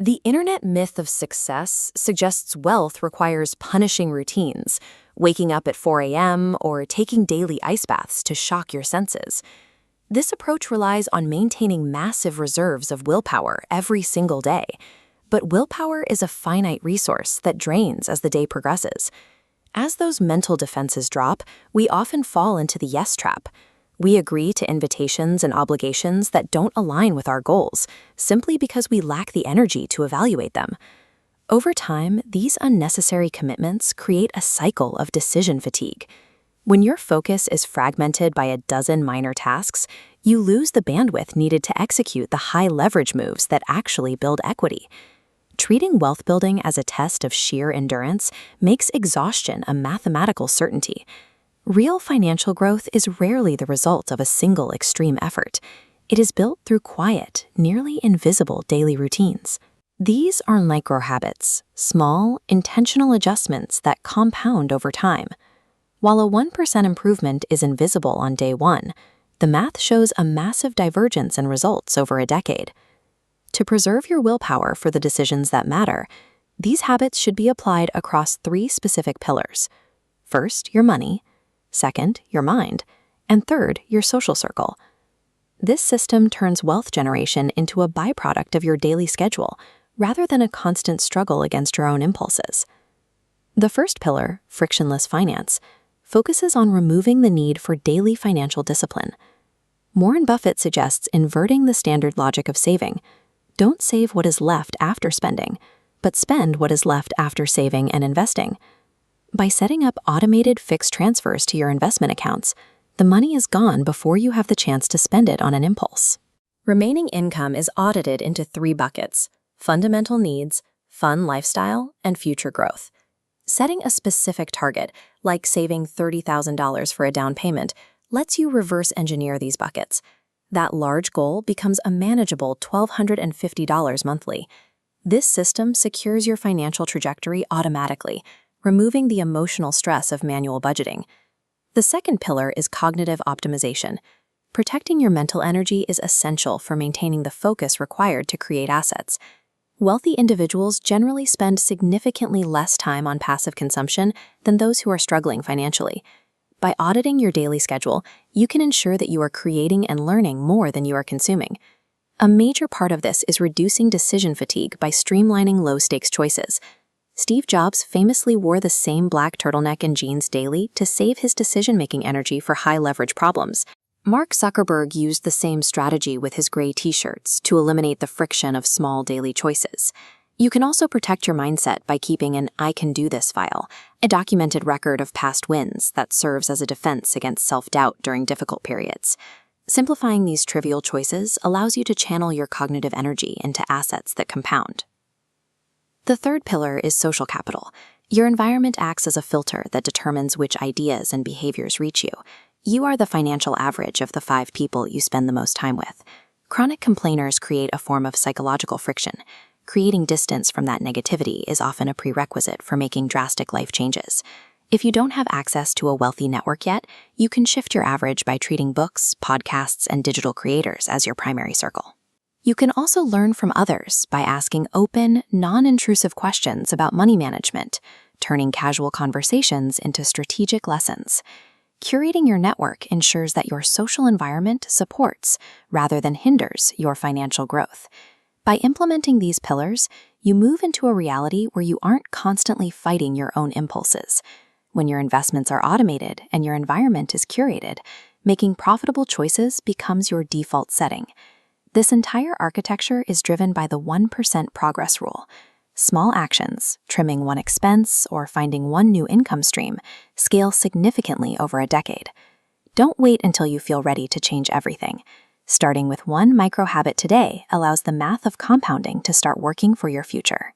The internet myth of success suggests wealth requires punishing routines, waking up at 4 a.m., or taking daily ice baths to shock your senses. This approach relies on maintaining massive reserves of willpower every single day. But willpower is a finite resource that drains as the day progresses. As those mental defenses drop, we often fall into the yes trap. We agree to invitations and obligations that don't align with our goals, simply because we lack the energy to evaluate them. Over time, these unnecessary commitments create a cycle of decision fatigue. When your focus is fragmented by a dozen minor tasks, you lose the bandwidth needed to execute the high-leverage moves that actually build equity. Treating wealth building as a test of sheer endurance makes exhaustion a mathematical certainty. Real financial growth is rarely the result of a single extreme effort. It is built through quiet, nearly invisible daily routines. These are micro-habits, small, intentional adjustments that compound over time. While a 1% improvement is invisible on day one, the math shows a massive divergence in results over a decade. To preserve your willpower for the decisions that matter, these habits should be applied across 3 specific pillars. First, your money. Second, your mind. And third, your social circle. This system turns wealth generation into a byproduct of your daily schedule, rather than a constant struggle against your own impulses. The first pillar, frictionless finance, focuses on removing the need for daily financial discipline. Warren Buffett suggests inverting the standard logic of saving. Don't save what is left after spending, but spend what is left after saving and investing. By setting up automated fixed transfers to your investment accounts, the money is gone before you have the chance to spend it on an impulse. Remaining income is audited into 3 buckets: fundamental needs, fun lifestyle, and future growth. Setting a specific target, like saving $30,000 for a down payment, lets you reverse engineer these buckets. That large goal becomes a manageable $1,250 monthly. This system secures your financial trajectory automatically, removing the emotional stress of manual budgeting. The second pillar is cognitive optimization. Protecting your mental energy is essential for maintaining the focus required to create assets. Wealthy individuals generally spend significantly less time on passive consumption than those who are struggling financially. By auditing your daily schedule, you can ensure that you are creating and learning more than you are consuming. A major part of this is reducing decision fatigue by streamlining low-stakes choices. Steve Jobs famously wore the same black turtleneck and jeans daily to save his decision-making energy for high-leverage problems. Mark Zuckerberg used the same strategy with his gray t-shirts to eliminate the friction of small daily choices. You can also protect your mindset by keeping an "I can do this" file, a documented record of past wins that serves as a defense against self-doubt during difficult periods. Simplifying these trivial choices allows you to channel your cognitive energy into assets that compound. The third pillar is social capital. Your environment acts as a filter that determines which ideas and behaviors reach you. You are the financial average of the 5 people you spend the most time with. Chronic complainers create a form of psychological friction. Creating distance from that negativity is often a prerequisite for making drastic life changes. If you don't have access to a wealthy network yet, you can shift your average by treating books, podcasts, and digital creators as your primary circle. You can also learn from others by asking open, non-intrusive questions about money management, turning casual conversations into strategic lessons. Curating your network ensures that your social environment supports, rather than hinders, your financial growth. By implementing these pillars, you move into a reality where you aren't constantly fighting your own impulses. When your investments are automated and your environment is curated, making profitable choices becomes your default setting. This entire architecture is driven by the 1% progress rule. Small actions, trimming one expense or finding one new income stream, scale significantly over a decade. Don't wait until you feel ready to change everything. Starting with one micro habit today allows the math of compounding to start working for your future.